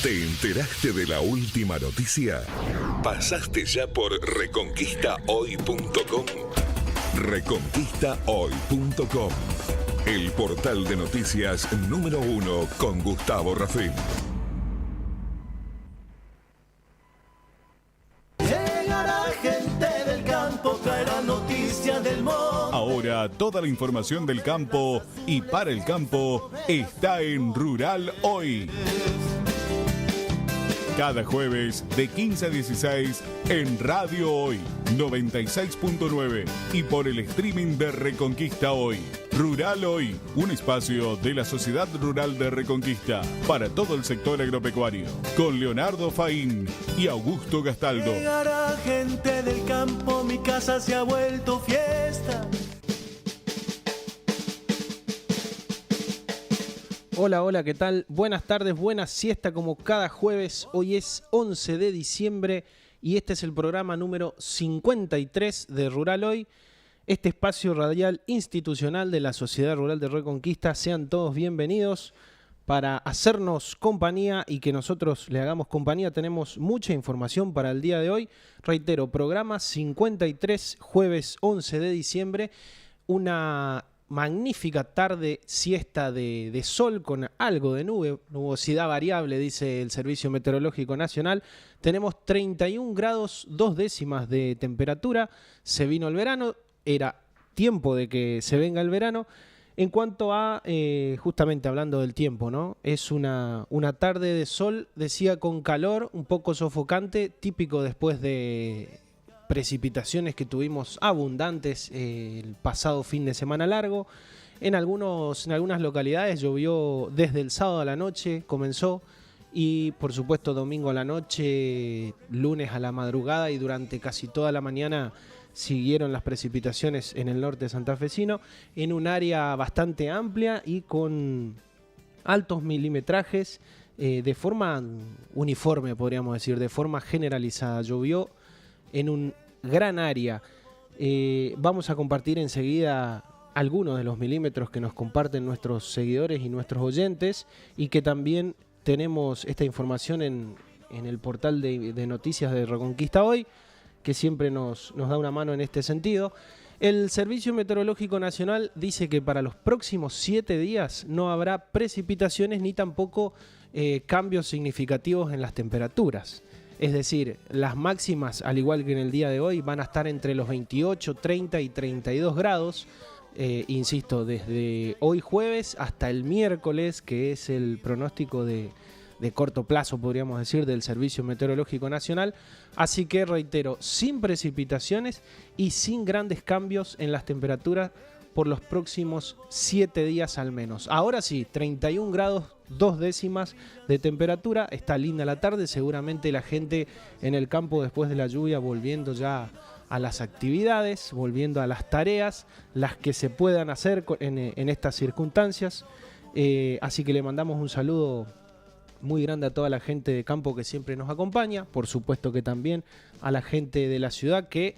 ¿Te enteraste de la última noticia? ¿Pasaste ya por reconquistahoy.com? Reconquistahoy.com, el portal de noticias número 1 con Gustavo Rafín. Llegará gente del campo, traerá noticias del monte. Ahora toda la información del campo y para el campo está en Rural Hoy. Cada jueves de 15 a 16 en Radio Hoy 96.9 y por el streaming de Reconquista Hoy. Rural Hoy, un espacio de la Sociedad Rural de Reconquista para todo el sector agropecuario, con Leonardo Faín y Augusto Gastaldo. Llegará gente del campo, mi casa se ha vuelto fiesta. Hola, hola, ¿qué tal? Buenas tardes, buena siesta como cada jueves. Hoy es 11 de diciembre y este es el programa número 53 de Rural Hoy, este espacio radial institucional de la Sociedad Rural de Reconquista. Sean todos bienvenidos para hacernos compañía y que nosotros le hagamos compañía. Tenemos mucha información para el día de hoy. Reitero, programa 53, jueves 11 de diciembre, una magnífica tarde, siesta de sol con algo de nubosidad variable, dice el Servicio Meteorológico Nacional. Tenemos 31 grados 2 décimas de temperatura. Se vino el verano, era tiempo de que se venga el verano. En cuanto a, justamente hablando del tiempo, ¿no? Es una tarde de sol, decía, con calor, un poco sofocante, típico después de precipitaciones que tuvimos abundantes el pasado fin de semana largo. En algunas localidades llovió desde el sábado a la noche, comenzó, y por supuesto domingo a la noche, lunes a la madrugada y durante casi toda la mañana siguieron las precipitaciones en el norte santafesino, en un área bastante amplia y con altos milimetrajes, de forma uniforme, podríamos decir, de forma generalizada. Llovió en un gran área. Vamos a compartir enseguida algunos de los milímetros que nos comparten nuestros seguidores y nuestros oyentes, y que también tenemos esta información en el portal de noticias de Reconquista Hoy, que siempre nos da una mano en este sentido. El Servicio Meteorológico Nacional dice que para los próximos 7 días no habrá precipitaciones ni tampoco cambios significativos en las temperaturas. Es decir, las máximas, al igual que en el día de hoy, van a estar entre los 28, 30 y 32 grados. Insisto, desde hoy jueves hasta el miércoles, que es el pronóstico de corto plazo, podríamos decir, del Servicio Meteorológico Nacional. Así que, reitero, sin precipitaciones y sin grandes cambios en las temperaturas por los próximos 7 días al menos. Ahora sí, 31 grados 2 décimas de temperatura. Está linda la tarde, seguramente la gente en el campo después de la lluvia volviendo ya a las actividades, volviendo a las tareas, las que se puedan hacer en estas circunstancias. Así que le mandamos un saludo muy grande a toda la gente de campo que siempre nos acompaña, por supuesto que también a la gente de la ciudad que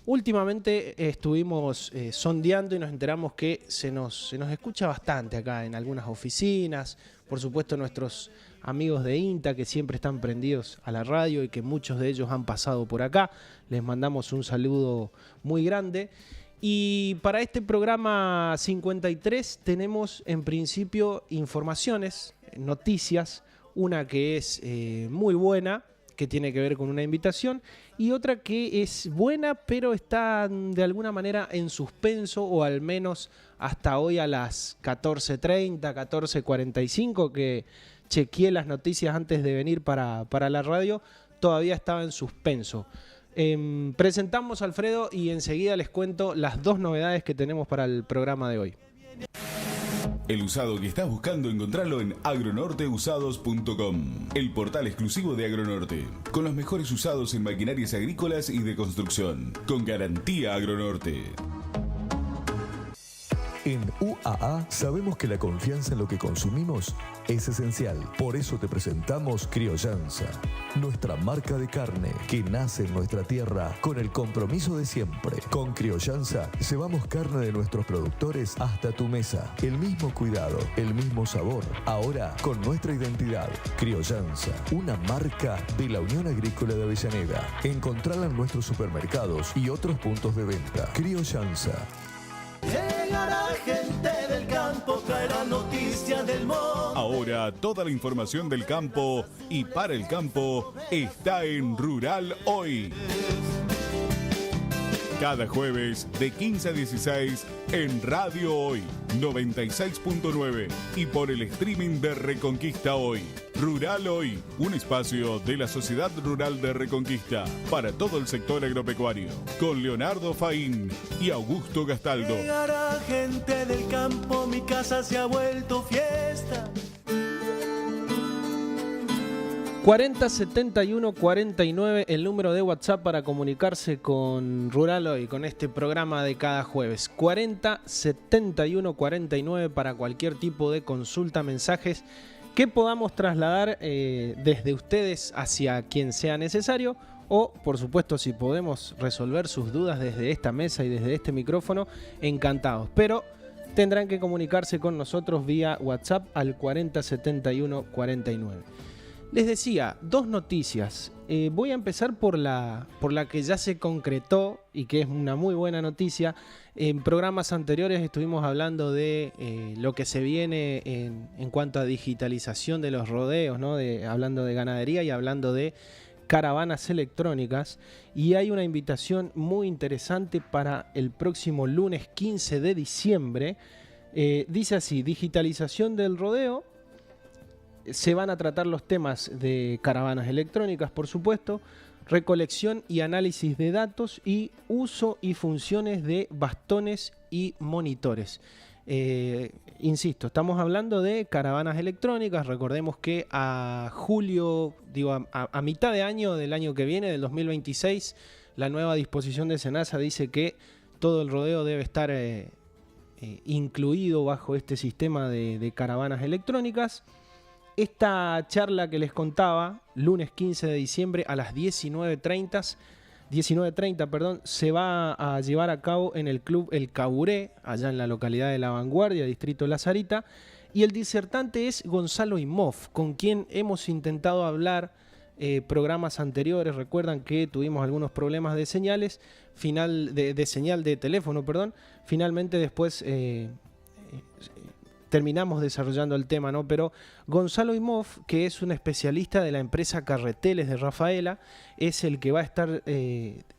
últimamente estuvimos sondeando y nos enteramos que se nos escucha bastante acá en algunas oficinas. Por supuesto, nuestros amigos de INTA que siempre están prendidos a la radio y que muchos de ellos han pasado por acá. Les mandamos un saludo muy grande. Y para este programa 53 tenemos en principio informaciones, noticias, una que es muy buena, que tiene que ver con una invitación, y otra que es buena pero está de alguna manera en suspenso, o al menos hasta hoy a las 14:30, 14:45, que chequeé las noticias antes de venir para la radio, todavía estaba en suspenso. Presentamos a Alfredo y enseguida les cuento las 2 novedades que tenemos para el programa de hoy. El usado que estás buscando, encontrarlo en agronorteusados.com, el portal exclusivo de Agronorte, con los mejores usados en maquinarias agrícolas y de construcción, con garantía Agronorte. En UAA sabemos que la confianza en lo que consumimos es esencial. Por eso te presentamos Criollanza, nuestra marca de carne que nace en nuestra tierra con el compromiso de siempre. Con Criollanza llevamos carne de nuestros productores hasta tu mesa. El mismo cuidado, el mismo sabor, ahora con nuestra identidad. Criollanza, una marca de la Unión Agrícola de Avellaneda. Encontrala en nuestros supermercados y otros puntos de venta. Criollanza. Llegará gente del campo, traerá noticias del monte. Ahora toda la información del campo y para el campo está en Rural Hoy. Cada jueves de 15 a 16 en Radio Hoy 96.9 y por el streaming de Reconquista Hoy. Rural Hoy, un espacio de la Sociedad Rural de Reconquista para todo el sector agropecuario, con Leonardo Faín y Augusto Gastaldo. Llegará gente del campo, mi casa se ha vuelto fiesta. 407149, el número de WhatsApp para comunicarse con Rural Hoy, con este programa de cada jueves. 407149 para cualquier tipo de consulta, mensajes que podamos trasladar desde ustedes hacia quien sea necesario, o por supuesto si podemos resolver sus dudas desde esta mesa y desde este micrófono, encantados. Pero tendrán que comunicarse con nosotros vía WhatsApp al 407149. Les decía, dos noticias. Voy a empezar por la que ya se concretó y que es una muy buena noticia. En programas anteriores estuvimos hablando de lo que se viene en cuanto a digitalización de los rodeos, ¿no? Hablando de ganadería y hablando de caravanas electrónicas. Y hay una invitación muy interesante para el próximo lunes 15 de diciembre. Dice así: digitalización del rodeo. Se van a tratar los temas de caravanas electrónicas, por supuesto, recolección y análisis de datos y uso y funciones de bastones y monitores. Insisto, estamos hablando de caravanas electrónicas. Recordemos que a julio, a mitad de año del año que viene, del 2026, la nueva disposición de SENASA dice que todo el rodeo debe estar incluido bajo este sistema de caravanas electrónicas. Esta charla que les contaba, lunes 15 de diciembre a las 19:30, se va a llevar a cabo en el Club El Caburé, allá en la localidad de La Vanguardia, distrito Lazarita, y el disertante es Gonzalo Imhoff, con quien hemos intentado hablar programas anteriores. Recuerdan que tuvimos algunos problemas de señales, de señal de teléfono, finalmente después terminamos desarrollando el tema, ¿no? Pero Gonzalo Imhoff, que es un especialista de la empresa Carreteles de Rafaela, es el que va a estar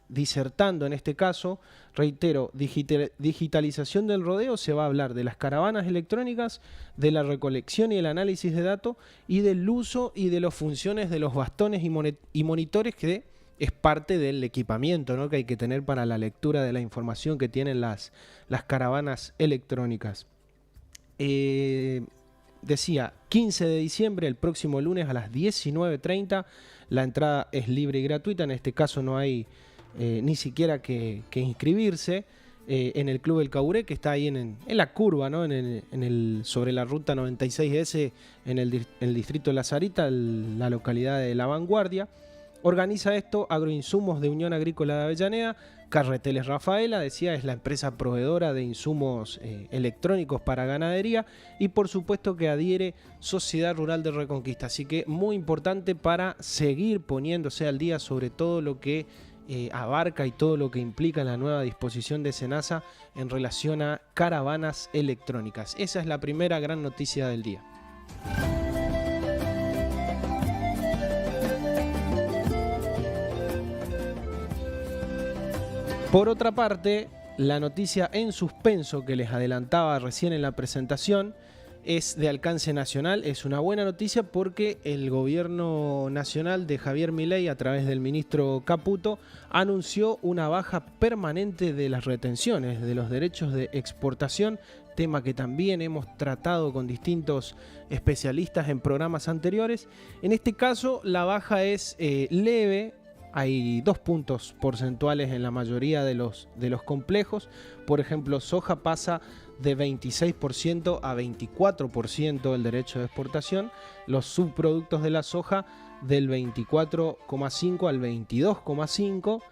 disertando en este caso. Reitero, digitalización del rodeo. Se va a hablar de las caravanas electrónicas, de la recolección y el análisis de datos y del uso y de las funciones de los bastones y monitores, que es parte del equipamiento, ¿no?, que hay que tener para la lectura de la información que tienen las caravanas electrónicas. Decía, 15 de diciembre, el próximo lunes a las 19:30. La entrada es libre y gratuita. En este caso no hay ni siquiera que inscribirse. En el Club El Caburé, que está ahí en la curva, ¿no? Sobre la ruta 96S, en el distrito de Lazarita, la localidad de La Vanguardia. Organiza esto Agroinsumos de Unión Agrícola de Avellaneda. Carreteles Rafaela, decía, es la empresa proveedora de insumos electrónicos para ganadería, y por supuesto que adhiere Sociedad Rural de Reconquista. Así que muy importante para seguir poniéndose al día sobre todo lo que abarca y todo lo que implica la nueva disposición de SENASA en relación a caravanas electrónicas. Esa es la primera gran noticia del día. Por otra parte, la noticia en suspenso que les adelantaba recién en la presentación es de alcance nacional. Es una buena noticia porque el gobierno nacional de Javier Milei, a través del ministro Caputo, anunció una baja permanente de las retenciones de los derechos de exportación, tema que también hemos tratado con distintos especialistas en programas anteriores. En este caso, la baja es leve, hay 2 puntos porcentuales en la mayoría de los complejos. Por ejemplo, soja pasa de 26% a 24% el derecho de exportación. Los subproductos de la soja del 24,5 al 22,5.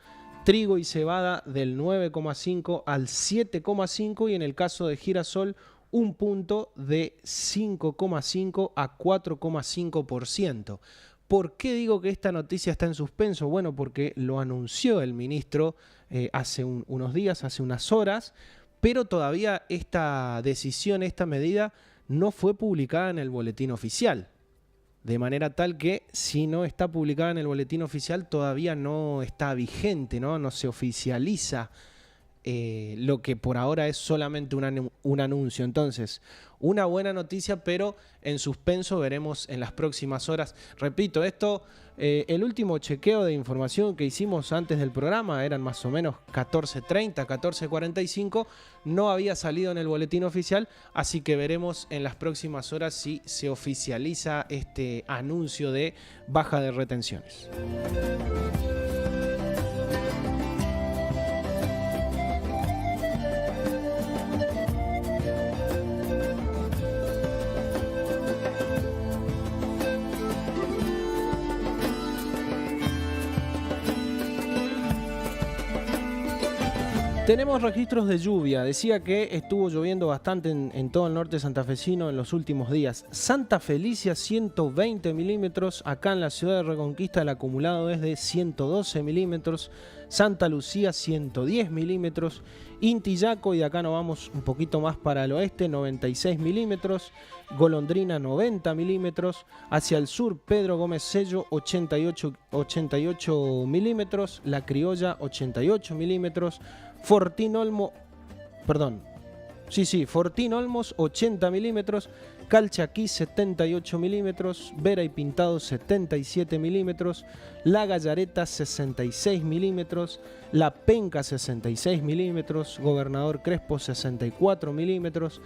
Trigo y cebada del 9,5 al 7,5. Y en el caso de girasol, un punto de 5,5 a 4,5%. ¿Por qué digo que esta noticia está en suspenso? Bueno, porque lo anunció el ministro hace unos días, hace unas horas, pero todavía esta decisión, esta medida, no fue publicada en el boletín oficial. De manera tal que si no está publicada en el boletín oficial, todavía no está vigente, no se oficializa lo que por ahora es solamente un anuncio. Entonces, una buena noticia, pero en suspenso, veremos en las próximas horas. Repito, esto, el último chequeo de información que hicimos antes del programa, eran más o menos 14:30, 14:45, no había salido en el boletín oficial, así que veremos en las próximas horas si se oficializa este anuncio de baja de retenciones. Tenemos registros de lluvia. Decía que estuvo lloviendo bastante en todo el norte santafesino en los últimos días. Santa Felicia 120 milímetros. Acá en la ciudad de Reconquista el acumulado es de 112 milímetros. Santa Lucía 110 milímetros. Intillaco, y de acá nos vamos un poquito más para el oeste, 96 milímetros. Golondrina 90 milímetros. Hacia el sur Pedro Gómez Sello 88 milímetros. La Criolla 88 milímetros. Fortín Olmos 80 milímetros, Calchaquí 78 milímetros, Vera y Pintado 77 milímetros, La Gallareta 66 milímetros, La Penca 66 milímetros, Gobernador Crespo 64 milímetros,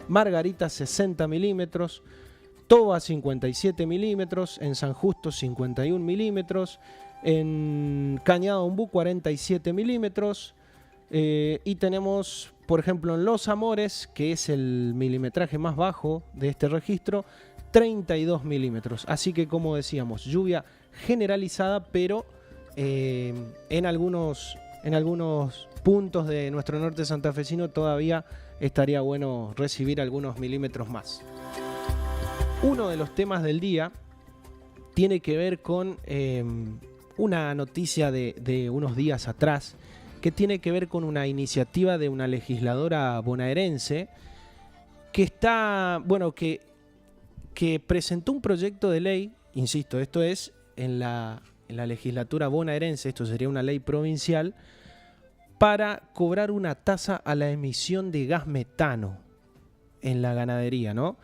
Margarita 60 milímetros, Toba 57 milímetros, en San Justo 51 milímetros, en Cañada Ombú 47 milímetros. Y tenemos, por ejemplo, en Los Amores, que es el milimetraje más bajo de este registro, 32 milímetros. Así que, como decíamos, lluvia generalizada, pero en algunos puntos de nuestro norte santafesino todavía estaría bueno recibir algunos milímetros más. Uno de los temas del día tiene que ver con una noticia de unos días atrás, que tiene que ver con una iniciativa de una legisladora bonaerense que que presentó un proyecto de ley, insisto, esto es en la legislatura bonaerense, esto sería una ley provincial, para cobrar una tasa a la emisión de gas metano en la ganadería, ¿no?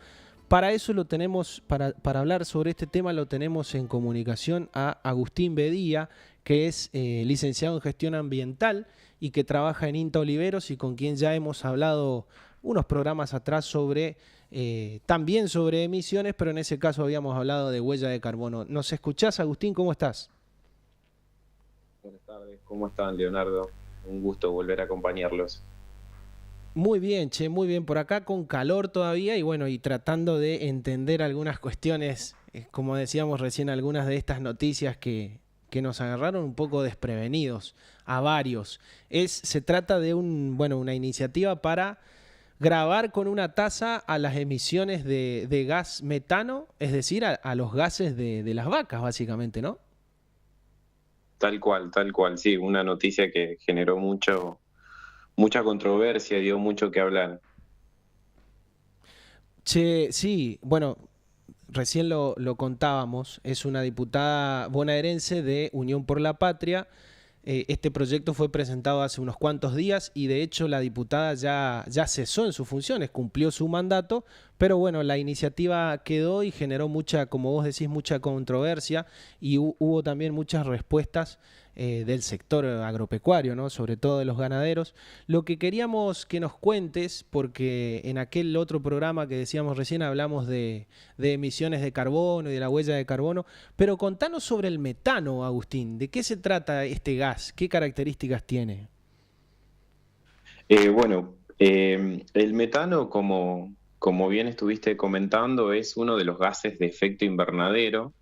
Para eso lo tenemos, para hablar sobre este tema, lo tenemos en comunicación a Agustín Bedía, que es licenciado en gestión ambiental y que trabaja en INTA Oliveros, y con quien ya hemos hablado unos programas atrás también sobre emisiones, pero en ese caso habíamos hablado de huella de carbono. ¿Nos escuchás, Agustín? ¿Cómo estás? Buenas tardes, ¿cómo están, Leonardo? Un gusto volver a acompañarlos. Muy bien, muy bien. Por acá con calor todavía y tratando de entender algunas cuestiones, como decíamos recién, algunas de estas noticias que nos agarraron un poco desprevenidos a varios. Se trata de una iniciativa para grabar con una tasa a las emisiones de gas metano, es decir, a los gases de las vacas, básicamente, ¿no? Tal cual, sí, una noticia que generó mucha controversia, dio mucho que hablar. Sí, recién lo contábamos, es una diputada bonaerense de Unión por la Patria. Este proyecto fue presentado hace unos cuantos días y de hecho la diputada ya cesó en sus funciones, cumplió su mandato, Pero bueno, la iniciativa quedó y generó mucha, como vos decís, mucha controversia y hubo también muchas respuestas del sector agropecuario, ¿no? Sobre todo de los ganaderos. Lo que queríamos que nos cuentes, porque en aquel otro programa que decíamos recién hablamos de emisiones de carbono y de la huella de carbono, pero contanos sobre el metano, Agustín. ¿De qué se trata este gas? ¿Qué características tiene? El metano, como bien estuviste comentando, es uno de los gases de efecto invernadero.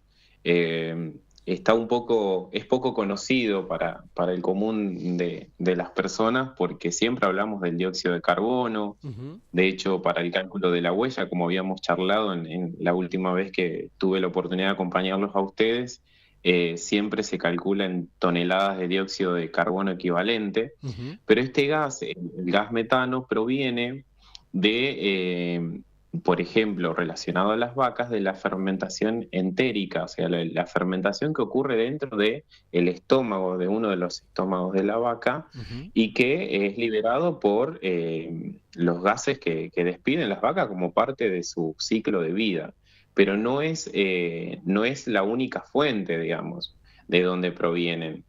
Es poco conocido para el común de las personas porque siempre hablamos del dióxido de carbono. Uh-huh. De hecho, para el cálculo de la huella, como habíamos charlado en la última vez que tuve la oportunidad de acompañarlos a ustedes, siempre se calcula en toneladas de dióxido de carbono equivalente. Uh-huh. Pero este gas, el gas metano, proviene de, por ejemplo, relacionado a las vacas, de la fermentación entérica, o sea, la fermentación que ocurre dentro del estómago, de uno de los estómagos de la vaca, Uh-huh. y que es liberado por los gases que despiden las vacas como parte de su ciclo de vida. Pero no es la única fuente, digamos, de donde provienen.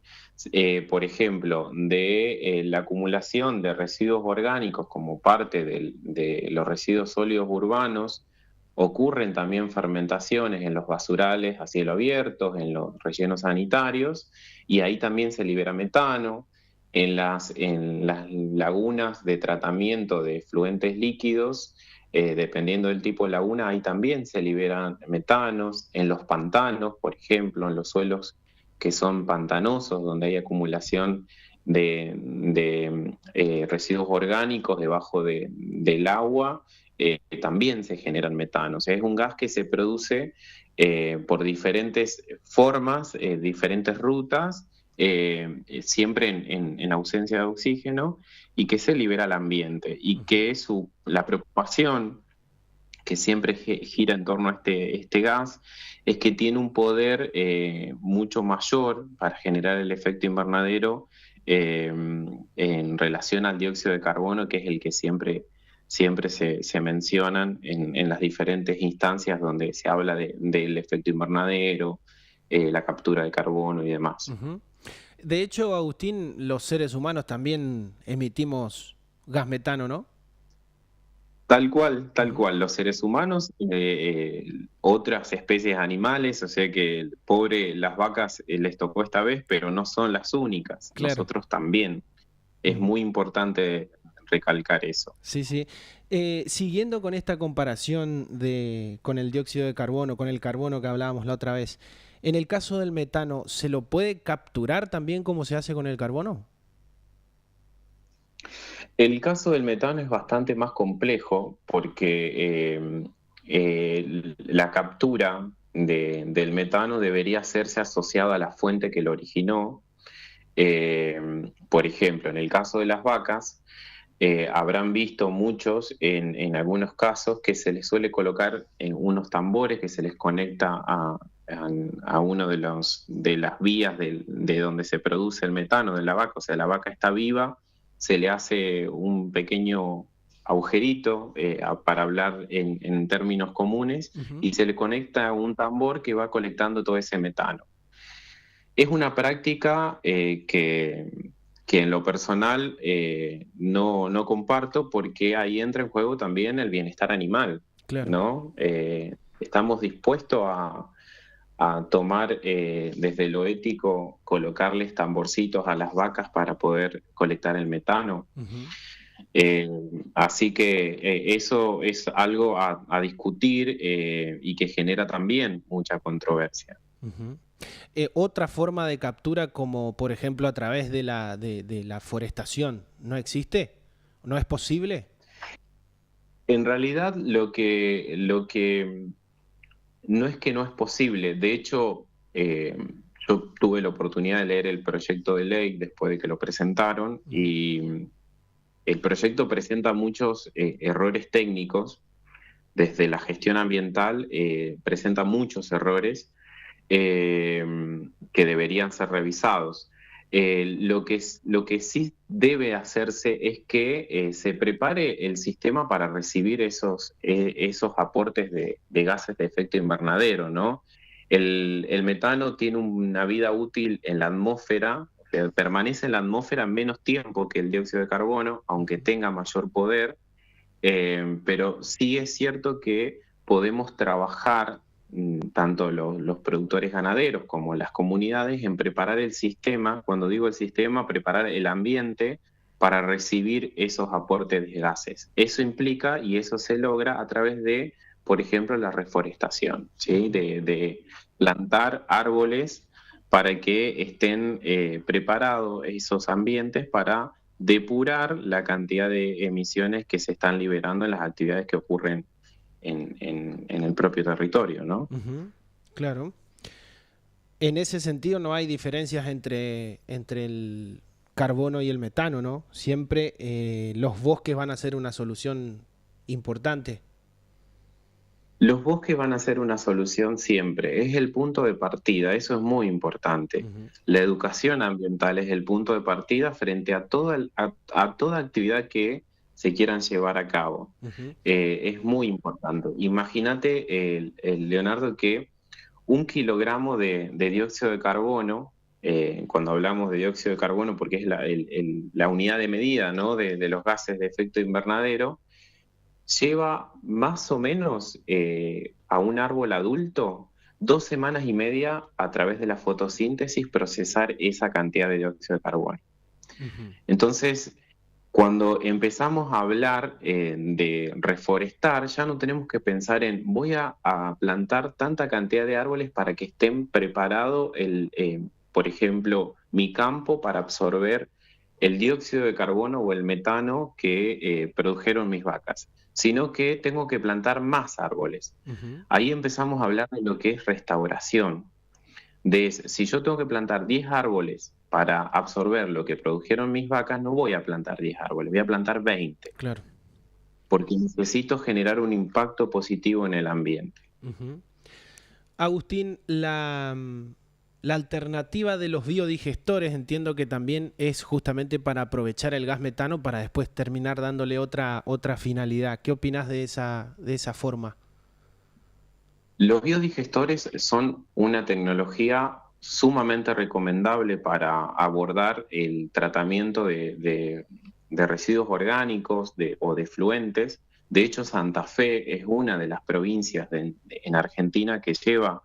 Por ejemplo, de la acumulación de residuos orgánicos como parte de los residuos sólidos urbanos, ocurren también fermentaciones en los basurales a cielo abierto, en los rellenos sanitarios, y ahí también se libera metano. En las lagunas de tratamiento de efluentes líquidos, dependiendo del tipo de laguna, ahí también se liberan metanos. En los pantanos, por ejemplo, en los suelos que son pantanosos, donde hay acumulación de residuos orgánicos debajo del agua, también se generan metanos. Es un gas que se produce por diferentes formas, diferentes rutas, siempre en ausencia de oxígeno, y que se libera al ambiente, y que la preocupación que siempre gira en torno a este gas es que tiene un poder mucho mayor para generar el efecto invernadero en relación al dióxido de carbono, que es el que siempre se mencionan en las diferentes instancias donde se habla del efecto invernadero, la captura de carbono y demás. Uh-huh. De hecho, Agustín, los seres humanos también emitimos gas metano, ¿no? Tal cual. Los seres humanos, otras especies animales, o sea que las vacas les tocó esta vez, pero no son las únicas. Claro. Nosotros también. Es muy importante recalcar eso. Sí, sí. Siguiendo con esta comparación con el dióxido de carbono, con el carbono que hablábamos la otra vez, en el caso del metano, ¿se lo puede capturar también como se hace con el carbono? El caso del metano es bastante más complejo porque la captura del metano debería hacerse asociada a la fuente que lo originó. Por ejemplo, en el caso de las vacas, habrán visto muchos en algunos casos que se les suele colocar en unos tambores que se les conecta a uno de las vías de donde se produce el metano de la vaca. O sea, la vaca está viva, se le hace un pequeño agujerito, para hablar en términos comunes, Uh-huh. y se le conecta un tambor que va colectando todo ese metano. Es una práctica que en lo personal no comparto, porque ahí entra en juego también el bienestar animal, Claro. ¿no? Estamos dispuestos a tomar desde lo ético, colocarles tamborcitos a las vacas para poder colectar el metano. Uh-huh. Así que eso es algo a discutir, y que genera también mucha controversia. Uh-huh. Otra forma de captura, como por ejemplo a través de la forestación, ¿no existe? ¿No es posible? En realidad lo que no es que no es posible. De hecho, yo tuve la oportunidad de leer el proyecto de ley después de que lo presentaron, y el proyecto presenta muchos errores técnicos. Desde la gestión ambiental presenta muchos errores que deberían ser revisados. Lo que sí debe hacerse es que se prepare el sistema para recibir esos aportes de gases de efecto invernadero, ¿no? El metano tiene una vida útil en la atmósfera, permanece en la atmósfera menos tiempo que el dióxido de carbono, aunque tenga mayor poder, pero sí es cierto que podemos trabajar tanto los productores ganaderos como las comunidades en preparar el sistema, cuando digo el sistema, preparar el ambiente para recibir esos aportes de gases. Eso implica y eso se logra a través de, por ejemplo, la reforestación, ¿sí? De plantar árboles para que estén preparados esos ambientes para depurar la cantidad de emisiones que se están liberando en las actividades que ocurren en el propio territorio, ¿no? Claro. En ese sentido no hay diferencias entre el carbono y el metano, ¿no? Siempre los bosques van a ser una solución importante. Los bosques van a ser una solución siempre, es el punto de partida, eso es muy importante. La educación ambiental es el punto de partida frente a toda actividad que se quieran llevar a cabo. Es muy importante. Imagínate, Leonardo, que 1 kilogramo de dióxido de carbono, cuando hablamos de dióxido de carbono, porque es la unidad de medida, ¿no? de los gases de efecto invernadero, lleva más o menos a un árbol adulto 2 semanas y media a través de la fotosíntesis procesar esa cantidad de dióxido de carbono. Entonces, cuando empezamos a hablar de reforestar, ya no tenemos que pensar en voy a plantar tanta cantidad de árboles para que estén preparados, por ejemplo, mi campo para absorber el dióxido de carbono o el metano que produjeron mis vacas, sino que tengo que plantar más árboles. Ahí empezamos a hablar de lo que es restauración. Si yo tengo que plantar 10 árboles para absorber lo que produjeron mis vacas, no voy a plantar 10 árboles, voy a plantar 20. Claro. Porque necesito generar un impacto positivo en el ambiente. Agustín, la alternativa de los biodigestores entiendo que también es justamente para aprovechar el gas metano para después terminar dándole otra finalidad. ¿Qué opinás de esa forma? Los biodigestores son una tecnología sumamente recomendable para abordar el tratamiento de residuos orgánicos o de efluentes. De hecho, Santa Fe es una de las provincias en Argentina que lleva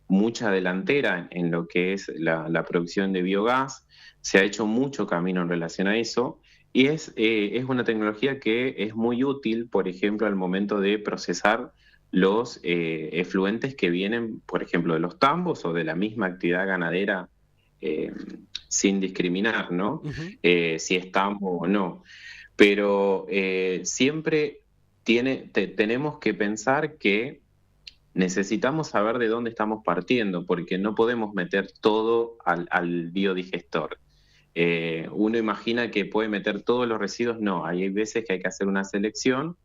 mucha delantera en lo que es la producción de biogás. Se ha hecho mucho camino en relación a eso y es una tecnología que es muy útil, por ejemplo, al momento de procesar los efluentes que vienen, por ejemplo, de los tambos o de la misma actividad ganadera, sin discriminar, ¿no? Si es tambo o no. Pero siempre tenemos que pensar que necesitamos saber de dónde estamos partiendo, porque no podemos meter todo al biodigestor. Uno imagina que puede meter todos los residuos, no, hay veces que hay que hacer una selección,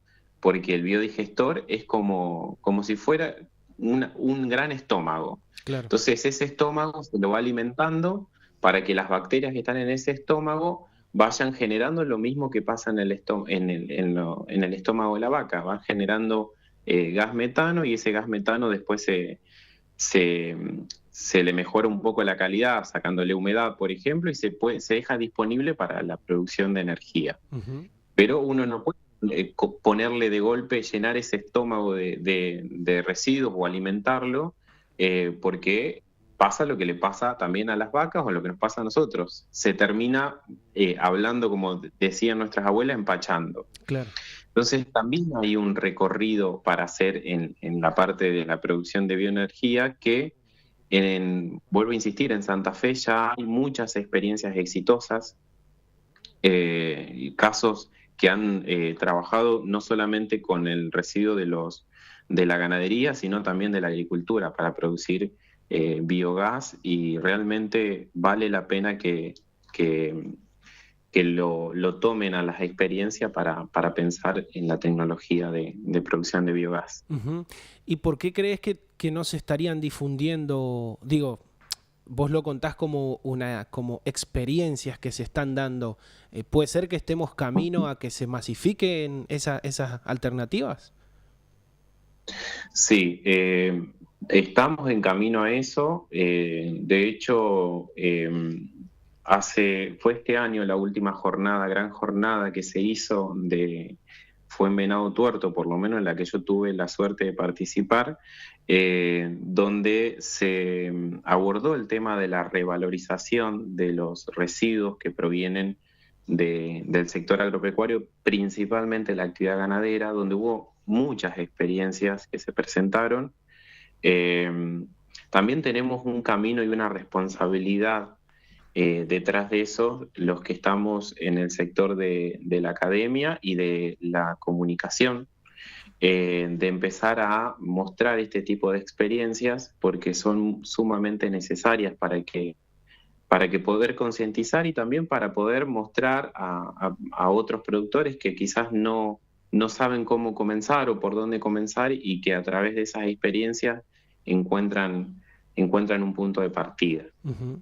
porque el biodigestor es como si fuera un gran estómago. Claro. Entonces ese estómago se lo va alimentando para que las bacterias que están en ese estómago vayan generando lo mismo que pasa en el estómago de la vaca, van generando gas metano y ese gas metano después se le mejora un poco la calidad sacándole humedad, por ejemplo, y se deja disponible para la producción de energía. Pero uno no puede ponerle de golpe, llenar ese estómago de residuos o alimentarlo, porque pasa lo que le pasa también a las vacas o lo que nos pasa a nosotros. Se termina hablando, como decían nuestras abuelas, empachando. Claro. Entonces también hay un recorrido para hacer en la parte de la producción de bioenergía que, vuelvo a insistir, en Santa Fe ya hay muchas experiencias exitosas, casos que han trabajado no solamente con el residuo de la ganadería, sino también de la agricultura para producir biogás, y realmente vale la pena que lo tomen a las experiencias para pensar en la tecnología de producción de biogás. ¿Y por qué crees que no se estarían difundiendo? Digo, vos lo contás como como experiencias que se están dando. ¿Puede ser que estemos camino a que se masifiquen esas alternativas? Sí, estamos en camino a eso. De hecho, fue este año la última gran jornada que se hizo fue en Venado Tuerto, por lo menos en la que yo tuve la suerte de participar, donde se abordó el tema de la revalorización de los residuos que provienen del sector agropecuario, principalmente la actividad ganadera, donde hubo muchas experiencias que se presentaron. También tenemos un camino y una responsabilidad detrás de eso, los que estamos en el sector de la academia y de la comunicación, de empezar a mostrar este tipo de experiencias porque son sumamente necesarias para que poder concientizar y también para poder mostrar a otros productores que quizás no saben cómo comenzar o por dónde comenzar y que a través de esas experiencias encuentran un punto de partida. Uh-huh.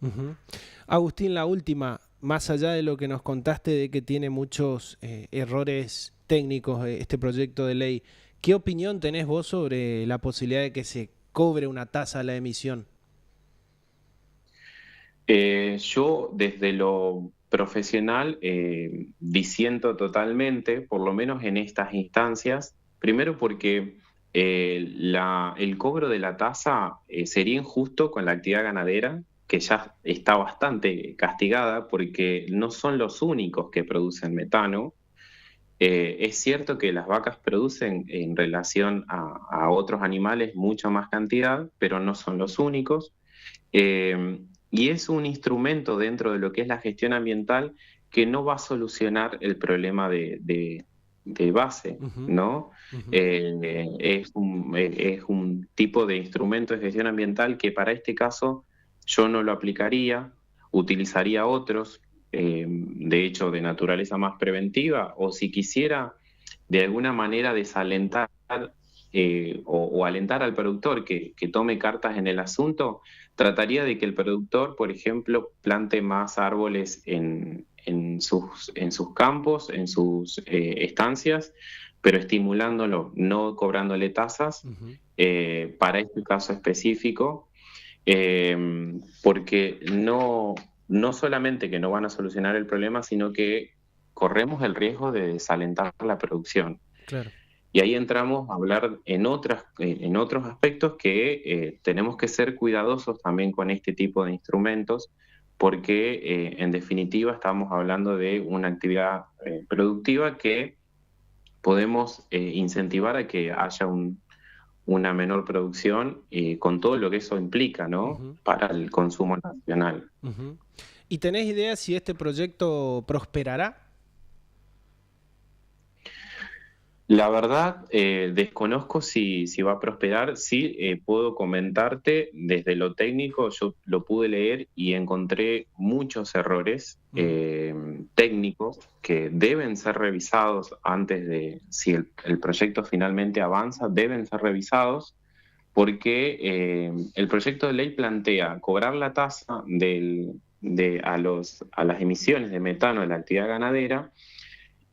Uh-huh. Agustín, la última, más allá de lo que nos contaste de que tiene muchos errores técnicos este proyecto de ley, ¿qué opinión tenés vos sobre la posibilidad de que se cobre una tasa a la emisión? Yo desde lo profesional disiento totalmente, por lo menos en estas instancias, primero porque el cobro de la tasa sería injusto con la actividad ganadera, que ya está bastante castigada porque no son los únicos que producen metano. Es cierto que las vacas producen en relación a otros animales mucha más cantidad, pero no son los únicos. Y es un instrumento dentro de lo que es la gestión ambiental que no va a solucionar el problema de base, Uh-huh. ¿no? Uh-huh. Es un tipo de instrumento de gestión ambiental que para este caso yo no lo aplicaría, utilizaría otros, de hecho de naturaleza más preventiva, o si quisiera de alguna manera desalentar o alentar al productor que tome cartas en el asunto, trataría de que el productor, por ejemplo, plante más árboles en sus campos, en sus estancias, pero estimulándolo, no cobrándole tasas. Uh-huh. Para este caso específico, porque no solamente que no van a solucionar el problema, sino que corremos el riesgo de desalentar la producción. Claro. Y ahí entramos a hablar en otros aspectos que tenemos que ser cuidadosos también con este tipo de instrumentos, porque en definitiva estamos hablando de una actividad productiva que podemos incentivar a que haya una menor producción con todo lo que eso implica, ¿no? Uh-huh. Para el consumo nacional. Uh-huh. ¿Y tenés idea si este proyecto prosperará? La verdad, desconozco si va a prosperar. Sí, puedo comentarte desde lo técnico, yo lo pude leer y encontré muchos errores técnicos que deben ser revisados antes de, si el proyecto finalmente avanza, deben ser revisados porque el proyecto de ley plantea cobrar la tasa a las emisiones de metano de la actividad ganadera.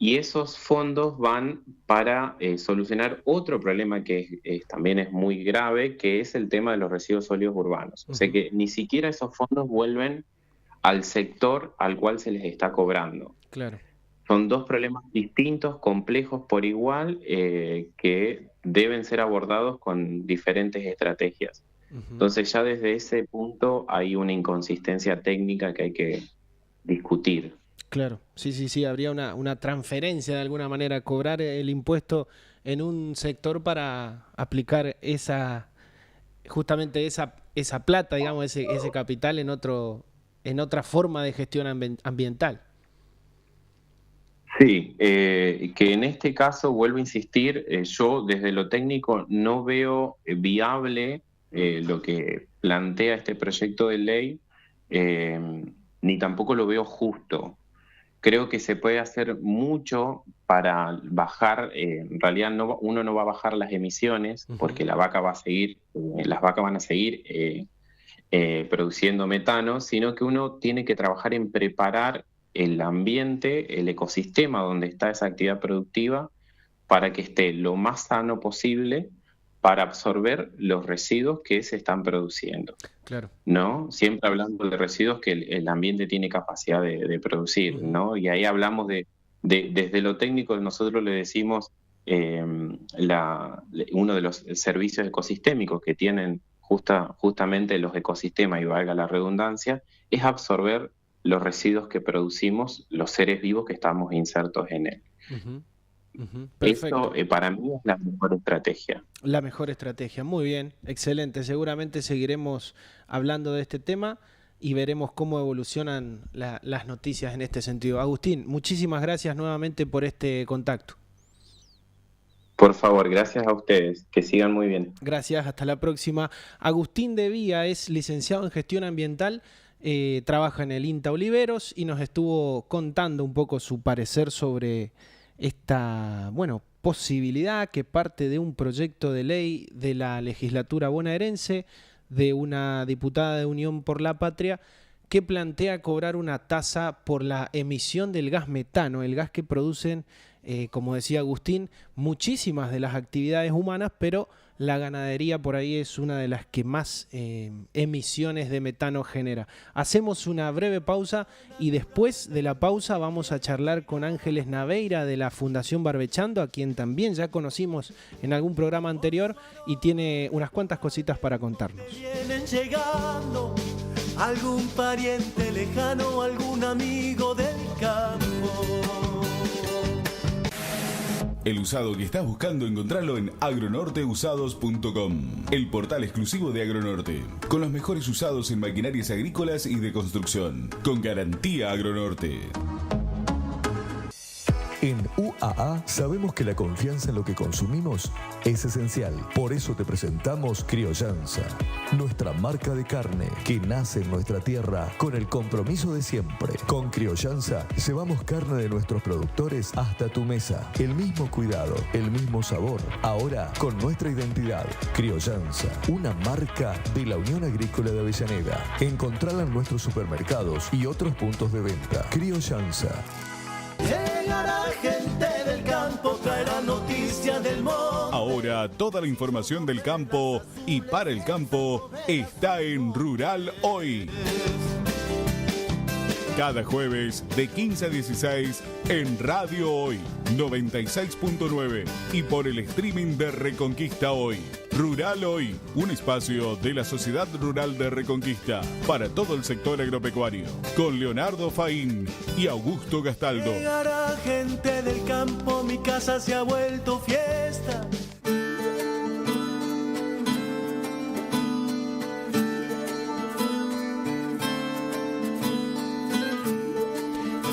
Y esos fondos van para solucionar otro problema que también es muy grave, que es el tema de los residuos sólidos urbanos. O sea que ni siquiera esos fondos vuelven al sector al cual se les está cobrando. Claro. Son dos problemas distintos, complejos por igual, que deben ser abordados con diferentes estrategias. Uh-huh. Entonces ya desde ese punto hay una inconsistencia técnica que hay que discutir. Claro, sí, habría una transferencia de alguna manera, cobrar el impuesto en un sector para aplicar justamente esa plata, digamos, ese capital en otra forma de gestión ambiental. Sí, que en este caso, vuelvo a insistir, yo desde lo técnico no veo viable lo que plantea este proyecto de ley, ni tampoco lo veo justo. Creo que se puede hacer mucho para bajar, en realidad uno no va a bajar las emisiones, Uh-huh. porque las vacas van a seguir produciendo metano, sino que uno tiene que trabajar en preparar el ambiente, el ecosistema donde está esa actividad productiva, para que esté lo más sano posible para absorber los residuos que se están produciendo. Claro. ¿No? Siempre hablando de residuos que el ambiente tiene capacidad de producir, ¿no? Y ahí hablamos desde lo técnico, nosotros le decimos uno de los servicios ecosistémicos que tienen justamente los ecosistemas, y valga la redundancia, es absorber los residuos que producimos los seres vivos que estamos insertos en él. Perfecto. Esto para mí es la mejor estrategia. La mejor estrategia, muy bien, excelente. Seguramente seguiremos hablando de este tema y veremos cómo evolucionan las noticias en este sentido. Agustín, muchísimas gracias nuevamente por este contacto. Por favor, gracias a ustedes. Que sigan muy bien. Gracias, hasta la próxima. Agustín de Vía es licenciado en Gestión Ambiental, trabaja en el INTA Oliveros y nos estuvo contando un poco su parecer sobre esta, posibilidad que parte de un proyecto de ley de la legislatura bonaerense de una diputada de Unión por la Patria que plantea cobrar una tasa por la emisión del gas metano, el gas que producen, como decía Agustín, muchísimas de las actividades humanas, pero la ganadería por ahí es una de las que más emisiones de metano genera. Hacemos una breve pausa y después de la pausa vamos a charlar con Ángeles Naveira de la Fundación Barbechando, a quien también ya conocimos en algún programa anterior y tiene unas cuantas cositas para contarnos. Vienen llegando algún pariente lejano, algún amigo del campo. El usado que estás buscando, encontrarlo en agronorteusados.com, el portal exclusivo de Agronorte, con los mejores usados en maquinarias agrícolas y de construcción, con garantía Agronorte. En UAA sabemos que la confianza en lo que consumimos es esencial. Por eso te presentamos Criollanza, nuestra marca de carne que nace en nuestra tierra con el compromiso de siempre. Con Criollanza llevamos carne de nuestros productores hasta tu mesa. El mismo cuidado, el mismo sabor, ahora con nuestra identidad. Criollanza, una marca de la Unión Agrícola de Avellaneda. Encontrala en nuestros supermercados y otros puntos de venta. Criollanza. Llegará gente del campo, traerá noticias del monte. Ahora toda la información del campo y para el campo está en Rural Hoy. Cada jueves de 15 a 16 en Radio Hoy 96.9 y por el streaming de Reconquista Hoy. Rural Hoy, un espacio de la Sociedad Rural de Reconquista para todo el sector agropecuario, con Leonardo Faín y Augusto Gastaldo. Llegará gente del campo, mi casa se ha vuelto fiesta.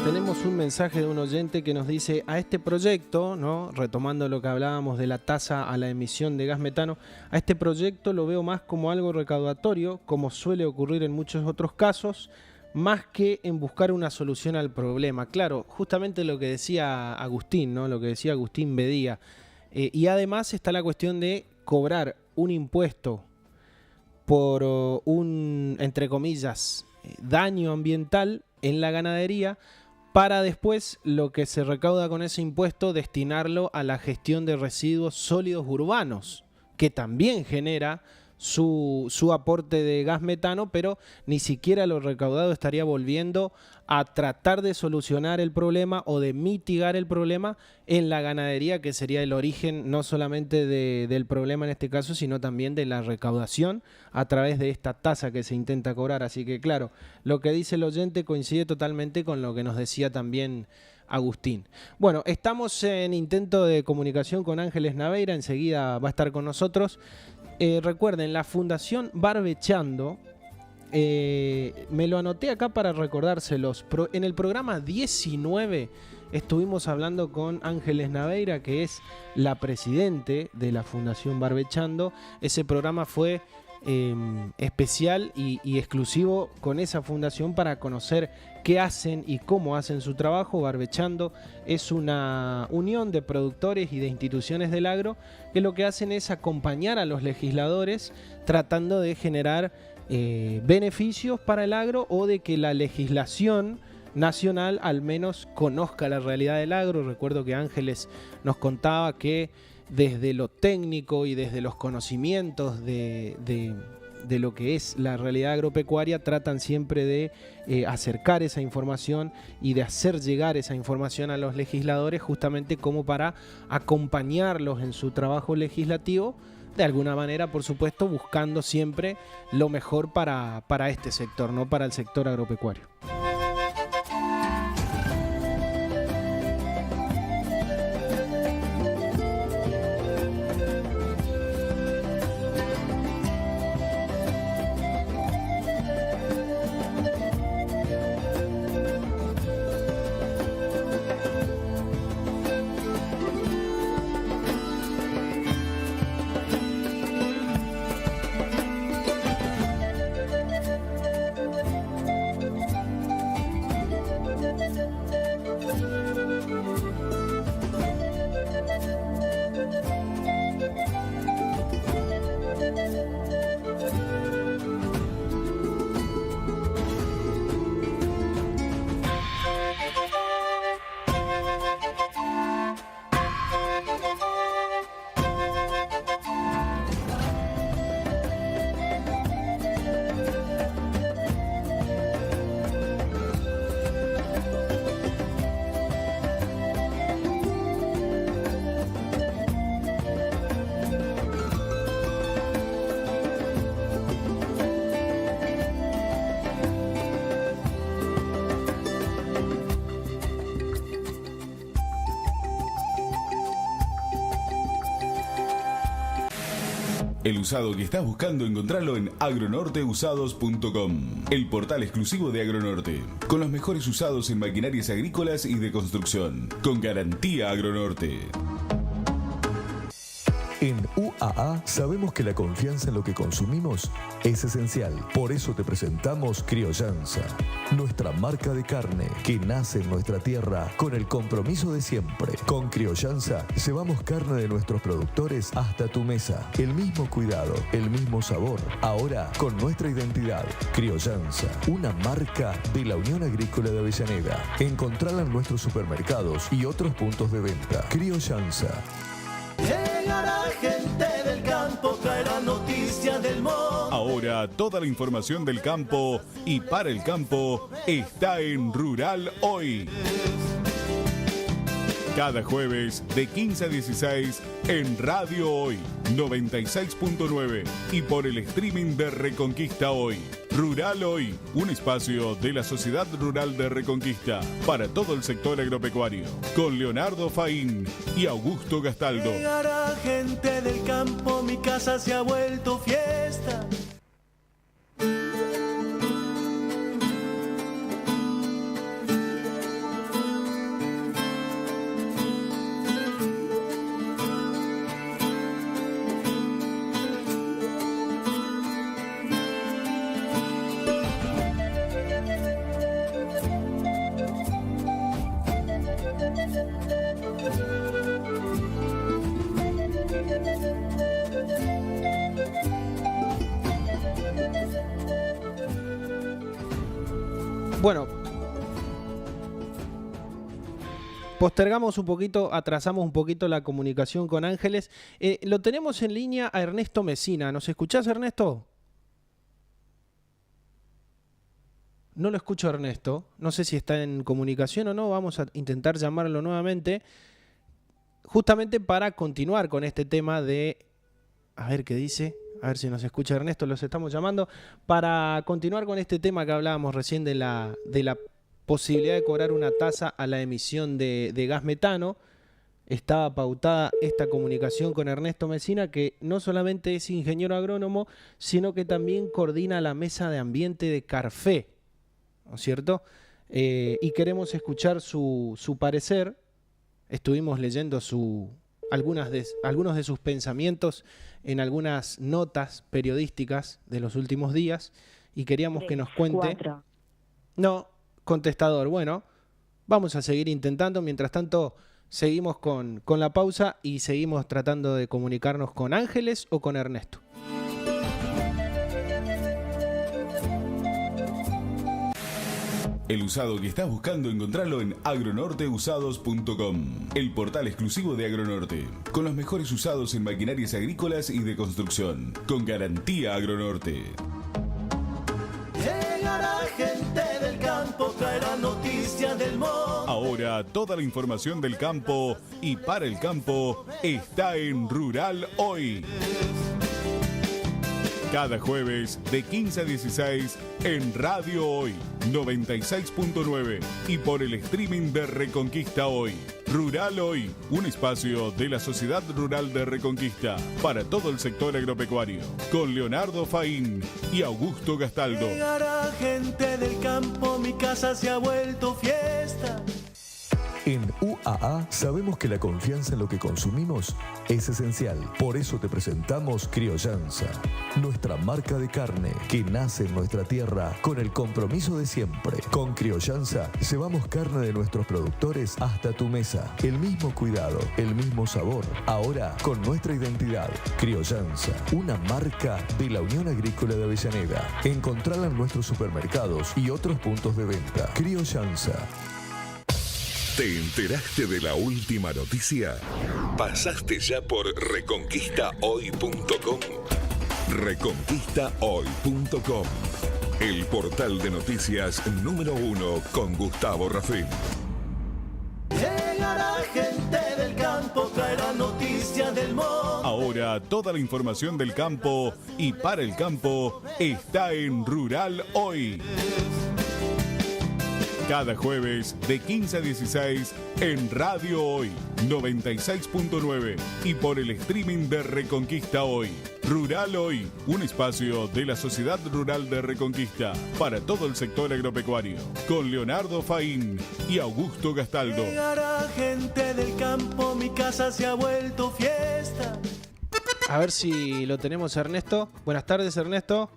Tenemos un mensaje de un oyente que nos dice: a este proyecto, ¿no?, retomando lo que hablábamos de la tasa a la emisión de gas metano, a este proyecto lo veo más como algo recaudatorio, como suele ocurrir en muchos otros casos, más que en buscar una solución al problema. Claro, justamente lo que decía Agustín, ¿no?, lo que decía Agustín Bedía. Y además está la cuestión de cobrar un impuesto por un, entre comillas, daño ambiental en la ganadería, para después lo que se recauda con ese impuesto destinarlo a la gestión de residuos sólidos urbanos, que también genera su aporte de gas metano, pero ni siquiera lo recaudado estaría volviendo a tratar de solucionar el problema o de mitigar el problema en la ganadería, que sería el origen no solamente del problema en este caso, sino también de la recaudación a través de esta tasa que se intenta cobrar. Así que claro, lo que dice el oyente coincide totalmente con lo que nos decía también Agustín. Bueno, estamos en intento de comunicación con Ángeles Naveira, enseguida va a estar con nosotros. Recuerden, la Fundación Barbechando, me lo anoté acá para recordárselos. En el programa 19 estuvimos hablando con Ángeles Naveira, que es la presidente de la Fundación Barbechando. Ese programa fue especial y exclusivo con esa fundación para conocer qué hacen y cómo hacen su trabajo. Barbechando es una unión de productores y de instituciones del agro que lo que hacen es acompañar a los legisladores tratando de generar beneficios para el agro o de que la legislación nacional al menos conozca la realidad del agro. Recuerdo que Ángeles nos contaba que desde lo técnico y desde los conocimientos de lo que es la realidad agropecuaria tratan siempre de acercar esa información y de hacer llegar esa información a los legisladores justamente como para acompañarlos en su trabajo legislativo, de alguna manera, por supuesto, buscando siempre lo mejor para este sector, no para el sector agropecuario. El usado que estás buscando encontrarlo en agronorteusados.com, el portal exclusivo de Agronorte, con los mejores usados en maquinarias agrícolas y de construcción, con garantía Agronorte. En UAA sabemos que la confianza en lo que consumimos es esencial. Por eso te presentamos Criollanza, nuestra marca de carne que nace en nuestra tierra con el compromiso de siempre. Con Criollanza llevamos carne de nuestros productores hasta tu mesa. El mismo cuidado, el mismo sabor, ahora con nuestra identidad. Criollanza, una marca de la Unión Agrícola de Avellaneda. Encontrala en nuestros supermercados y otros puntos de venta. Criollanza. Llegará gente del campo, traerá noticias del monte. Ahora toda la información del campo y para el campo está en Rural Hoy. Cada jueves de 15 a 16 en Radio Hoy 96.9 y por el streaming de Reconquista Hoy. Rural Hoy, un espacio de la Sociedad Rural de Reconquista para todo el sector agropecuario, con Leonardo Faín y Augusto Gastaldo. Llegará gente del campo, mi casa se ha vuelto fiesta. Bueno, postergamos un poquito, atrasamos un poquito la comunicación con Ángeles. Lo tenemos en línea a Ernesto Mesina. ¿Nos escuchás, Ernesto? No lo escucho a Ernesto. No sé si está en comunicación o no. Vamos a intentar llamarlo nuevamente. Justamente para continuar con este tema de... A ver qué dice. A ver si nos escucha Ernesto, los estamos llamando. Para continuar con este tema que hablábamos recién de la posibilidad de cobrar una tasa a la emisión de gas metano, estaba pautada esta comunicación con Ernesto Mesina, que no solamente es ingeniero agrónomo, sino que también coordina la mesa de ambiente de Carfe, ¿no es cierto? Y queremos escuchar su parecer. Estuvimos leyendo algunos de sus pensamientos en algunas notas periodísticas de los últimos días y queríamos que nos cuente... 4. No, contestador. Bueno, vamos a seguir intentando. Mientras tanto, seguimos con la pausa y seguimos tratando de comunicarnos con Ángeles o con Ernesto. El usado que estás buscando encontrarlo en agronorteusados.com, el portal exclusivo de Agronorte, con los mejores usados en maquinarias agrícolas y de construcción, con garantía Agronorte. Llegará gente del campo, traerá noticias del monte. Ahora toda la información del campo y para el campo está en Rural Hoy. Cada jueves de 15 a 16 en Radio Hoy 96.9 y por el streaming de Reconquista Hoy. Rural Hoy, un espacio de la Sociedad Rural de Reconquista para todo el sector agropecuario, con Leonardo Faín y Augusto Gastaldo. Llegará gente del campo, mi casa se ha vuelto fiesta. En UAA sabemos que la confianza en lo que consumimos es esencial. Por eso te presentamos Criollanza, nuestra marca de carne que nace en nuestra tierra con el compromiso de siempre. Con Criollanza llevamos carne de nuestros productores hasta tu mesa. El mismo cuidado, el mismo sabor, ahora con nuestra identidad. Criollanza, una marca de la Unión Agrícola de Avellaneda. Encontrala en nuestros supermercados y otros puntos de venta. Criollanza. ¿Te enteraste de la última noticia? ¿Pasaste ya por reconquistahoy.com? Reconquistahoy.com, el portal de noticias número 1 con Gustavo Rafín. Llegará gente del campo, traerá noticias del monte. Ahora toda la información del campo y para el campo está en Rural Hoy. Cada jueves de 15 a 16 en Radio Hoy 96.9 y por el streaming de Reconquista Hoy. Rural Hoy, un espacio de la Sociedad Rural de Reconquista para todo el sector agropecuario, con Leonardo Faín y Augusto Gastaldo. Llegará gente del campo, mi casa se ha vuelto fiesta. A ver si lo tenemos, Ernesto. Buenas tardes, Ernesto.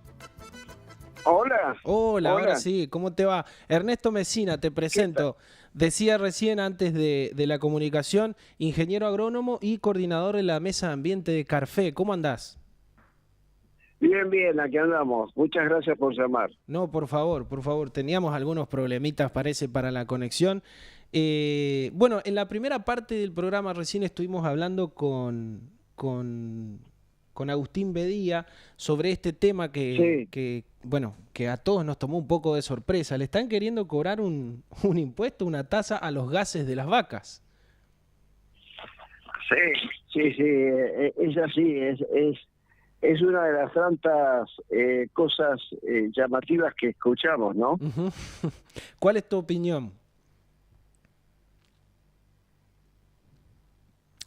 Hola. Hola, ahora sí, ¿cómo te va? Ernesto Mesina, te presento. Decía recién antes de la comunicación, ingeniero agrónomo y coordinador de la Mesa de Ambiente de Carfe. ¿Cómo andás? Bien, bien, aquí andamos. Muchas gracias por llamar. No, por favor, teníamos algunos problemitas, parece, para la conexión. Bueno, en la primera parte del programa recién estuvimos hablando con Agustín Bedía sobre este tema que a todos nos tomó un poco de sorpresa. Le están queriendo cobrar un impuesto, una tasa a los gases de las vacas. Sí, es así, es una de las tantas cosas llamativas que escuchamos, ¿no? Uh-huh. ¿Cuál es tu opinión?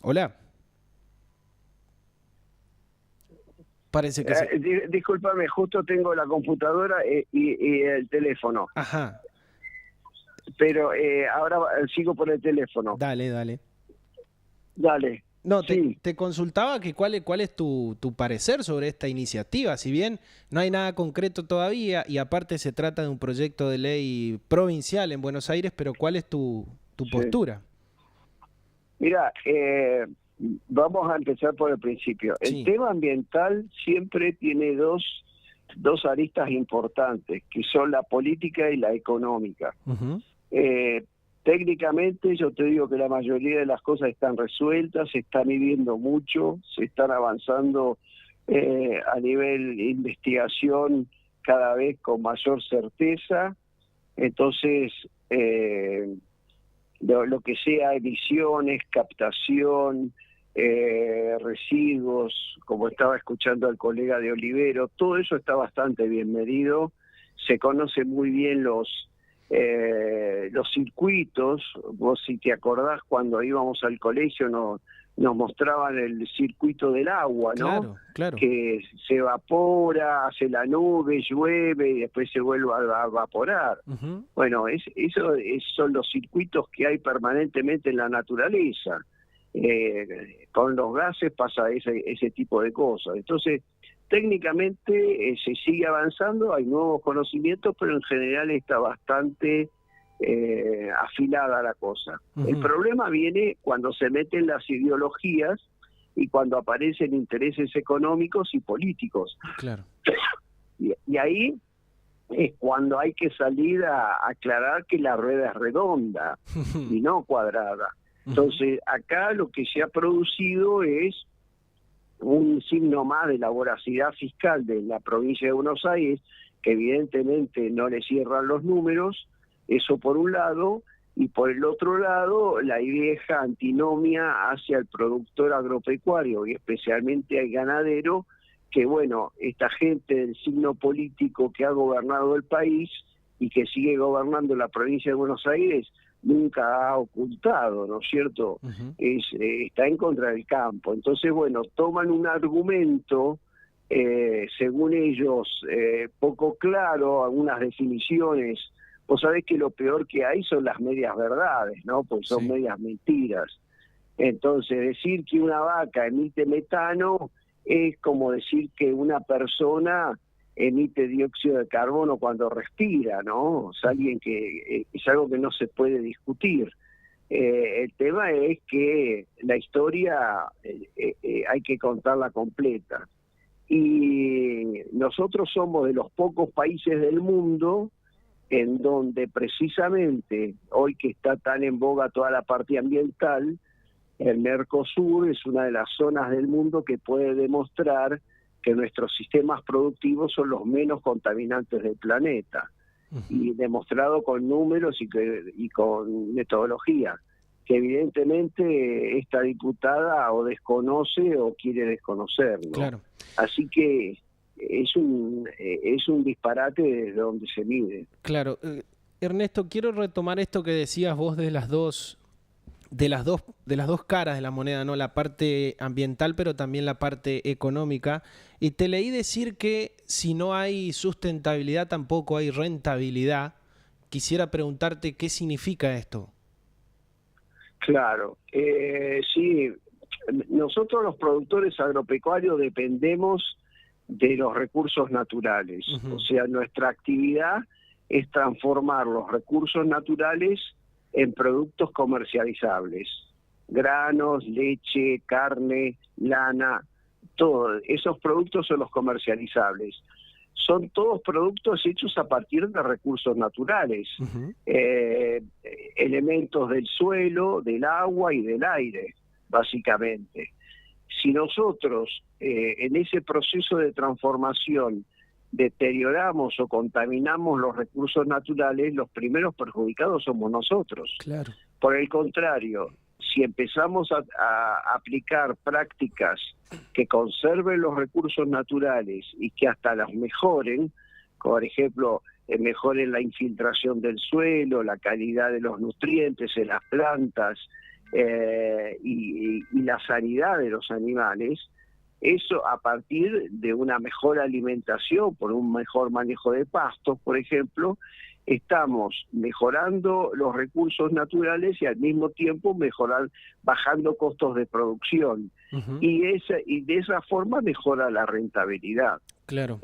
Hola. Parece que sí. Discúlpame, justo tengo la computadora y el teléfono. Ajá. Pero ahora sigo por el teléfono. Dale. No, te consultaba que cuál es tu parecer sobre esta iniciativa. Si bien no hay nada concreto todavía y aparte se trata de un proyecto de ley provincial en Buenos Aires, pero ¿cuál es tu postura? Mira, vamos a empezar por el principio. Sí. El tema ambiental siempre tiene dos aristas importantes, que son la política y la económica. Uh-huh. Técnicamente yo te digo que la mayoría de las cosas están resueltas, se está midiendo mucho, se están avanzando a nivel de investigación cada vez con mayor certeza. Entonces, lo que sea emisiones, captación, residuos, como estaba escuchando al colega de Olivero, todo eso está bastante bien medido, se conocen muy bien los circuitos. Vos, si te acordás, cuando íbamos al colegio nos mostraban el circuito del agua, ¿no? Claro. Que se evapora, hace la nube, llueve y después se vuelve a evaporar. Uh-huh. Bueno, son los circuitos que hay permanentemente en la naturaleza. Con los gases pasa ese tipo de cosas. Entonces, técnicamente se sigue avanzando, hay nuevos conocimientos, pero en general está bastante afilada la cosa. Uh-huh. El problema viene cuando se meten las ideologías y cuando aparecen intereses económicos y políticos. Claro. Y ahí es cuando hay que salir a aclarar que la rueda es redonda y no cuadrada. Entonces, acá lo que se ha producido es un signo más de la voracidad fiscal de la provincia de Buenos Aires, que evidentemente no le cierran los números, eso por un lado, y por el otro lado, la vieja antinomia hacia el productor agropecuario y especialmente al ganadero, que bueno, esta gente del signo político que ha gobernado el país y que sigue gobernando la provincia de Buenos Aires, nunca ha ocultado, ¿no es cierto? Está en contra del campo. Entonces, bueno, toman un argumento, según ellos, poco claro, algunas definiciones. Vos sabés que lo peor que hay son las medias verdades, ¿no? Pues son medias mentiras. Entonces, decir que una vaca emite metano es como decir que una persona emite dióxido de carbono cuando respira, ¿no? Es algo que no se puede discutir. El tema es que la historia hay que contarla completa. Y nosotros somos de los pocos países del mundo en donde precisamente, hoy que está tan en boga toda la parte ambiental, el Mercosur es una de las zonas del mundo que puede demostrar que nuestros sistemas productivos son los menos contaminantes del planeta, y demostrado con números y con metodología, que evidentemente esta diputada o desconoce o quiere desconocer, ¿no? Claro. Así que es un disparate desde donde se mide. Claro. Ernesto, quiero retomar esto que decías vos de las dos caras de la moneda, ¿no? La parte ambiental, pero también la parte económica. Y te leí decir que si no hay sustentabilidad, tampoco hay rentabilidad. Quisiera preguntarte qué significa esto. Claro, sí. Nosotros los productores agropecuarios dependemos de los recursos naturales. O sea, nuestra actividad es transformar los recursos naturales en productos comercializables, granos, leche, carne, lana, todo. Esos productos son los comercializables. Son todos productos hechos a partir de recursos naturales, elementos del suelo, del agua y del aire, básicamente. Si nosotros en ese proceso de transformación deterioramos o contaminamos los recursos naturales, los primeros perjudicados somos nosotros. Claro. Por el contrario, si empezamos a aplicar prácticas que conserven los recursos naturales y que hasta los mejoren, por ejemplo, mejoren la infiltración del suelo, la calidad de los nutrientes en las plantas y la sanidad de los animales, eso a partir de una mejor alimentación, por un mejor manejo de pastos, por ejemplo, estamos mejorando los recursos naturales y al mismo tiempo bajando costos de producción. Y de esa forma mejora la rentabilidad. Claro.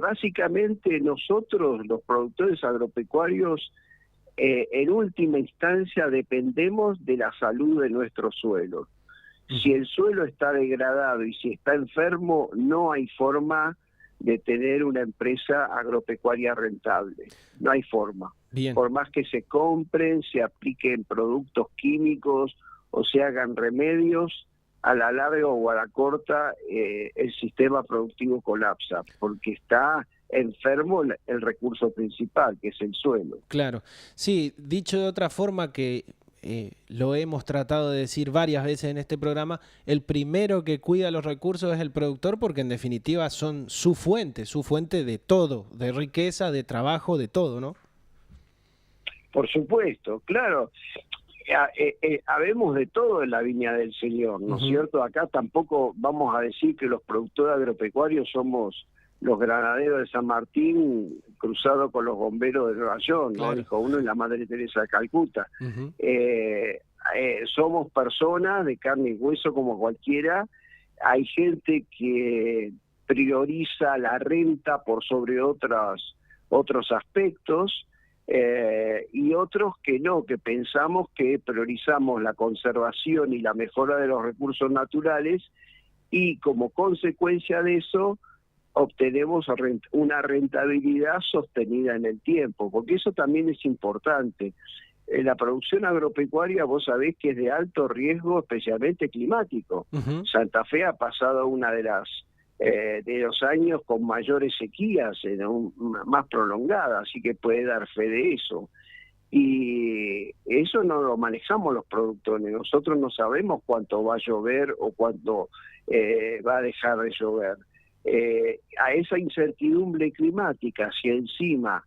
Básicamente nosotros, los productores agropecuarios, en última instancia dependemos de la salud de nuestros suelos. Si el suelo está degradado y si está enfermo, no hay forma de tener una empresa agropecuaria rentable. No hay forma. Bien. Por más que se compren, se apliquen productos químicos o se hagan remedios, a la larga o a la corta el sistema productivo colapsa, porque está enfermo el recurso principal, que es el suelo. Claro. Sí, dicho de otra forma, que lo hemos tratado de decir varias veces en este programa, el primero que cuida los recursos es el productor, porque en definitiva son su fuente de todo, de riqueza, de trabajo, de todo, ¿no? Por supuesto, claro. Habemos de todo en la viña del Señor, ¿no es cierto? Acá tampoco vamos a decir que los productores agropecuarios somos los granaderos de San Martín cruzados con los bomberos de Nueva York, ¿no? Dijo uno, y la Madre Teresa de Calcuta. Somos personas de carne y hueso como cualquiera. Hay gente que prioriza la renta por sobre otros aspectos, y otros que no, que pensamos que priorizamos la conservación y la mejora de los recursos naturales, y como consecuencia de eso obtenemos una rentabilidad sostenida en el tiempo, porque eso también es importante. La producción agropecuaria, vos sabés que es de alto riesgo, especialmente climático. Ujú. Santa Fe ha pasado una de los años con mayores sequías, más prolongadas, así que puede dar fe de eso. Y eso no lo manejamos los productores. Nosotros no sabemos cuánto va a llover o cuánto va a dejar de llover. A esa incertidumbre climática, si encima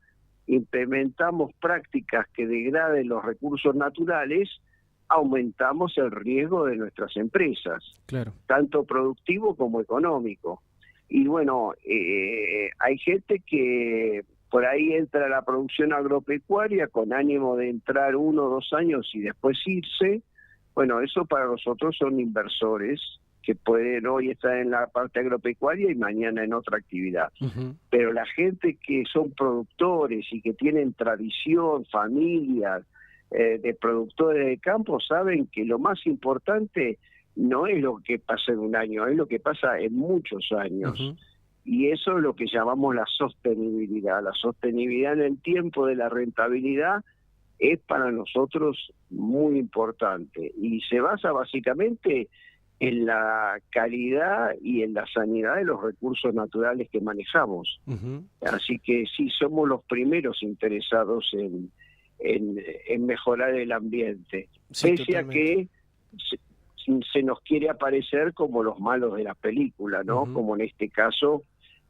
implementamos prácticas que degraden los recursos naturales, aumentamos el riesgo de nuestras empresas, Claro. tanto productivo como económico. Y bueno, hay gente que por ahí entra a la producción agropecuaria con ánimo de entrar 1 o 2 años y después irse. Bueno, eso para nosotros son inversores que pueden hoy estar en la parte agropecuaria y mañana en otra actividad. Ujú. Pero la gente que son productores y que tienen tradición, familia, de productores de campo, saben que lo más importante no es lo que pasa en un año, es lo que pasa en muchos años. Ujú. Y eso es lo que llamamos la sostenibilidad. La sostenibilidad en el tiempo de la rentabilidad es para nosotros muy importante y se basa básicamente en la calidad y en la sanidad de los recursos naturales que manejamos. Ujú. Así que sí, somos los primeros interesados en mejorar el ambiente, Sí, pese a que se nos quiere aparecer como los malos de la película, ¿no? Ujú. Como en este caso,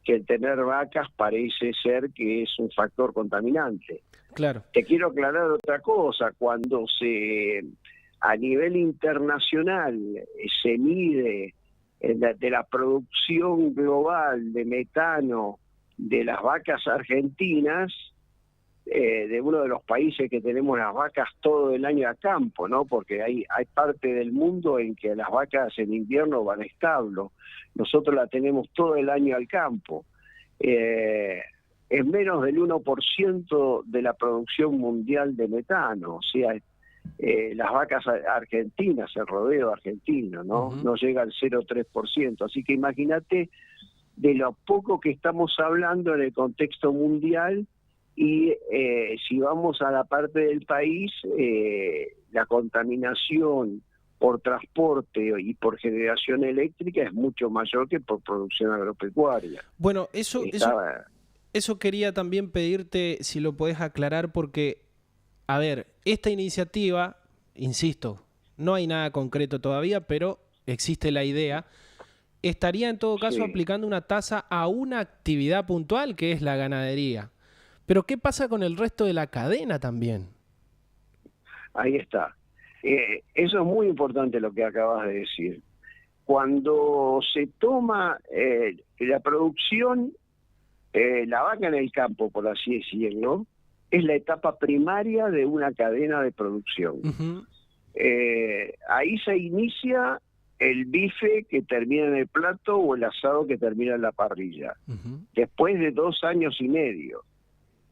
que el tener vacas parece ser que es un factor contaminante. Claro. Te quiero aclarar otra cosa, cuando a nivel internacional se mide de la producción global de metano de las vacas argentinas, de uno de los países que tenemos las vacas todo el año a campo, ¿no? Porque hay parte del mundo en que las vacas en invierno van a establo. Nosotros la tenemos todo el año al campo. Es menos del 1% de la producción mundial de metano, o sea, las vacas argentinas, el rodeo argentino, ¿no? Ujú. No llega al 0,3%. Así que imagínate de lo poco que estamos hablando en el contexto mundial. Y si vamos a la parte del país, la contaminación por transporte y por generación eléctrica es mucho mayor que por producción agropecuaria. Bueno, eso quería también pedirte si lo podés aclarar porque, a ver, esta iniciativa, insisto, no hay nada concreto todavía, pero existe la idea, estaría en todo caso Sí. aplicando una tasa a una actividad puntual que es la ganadería. Pero ¿qué pasa con el resto de la cadena también? Ahí está. Eso es muy importante lo que acabas de decir. Cuando se toma la producción, la vaca en el campo, por así decirlo, es la etapa primaria de una cadena de producción. Ujú. Ahí se inicia el bife que termina en el plato o el asado que termina en la parrilla. Ujú. Después de 2 años y medio,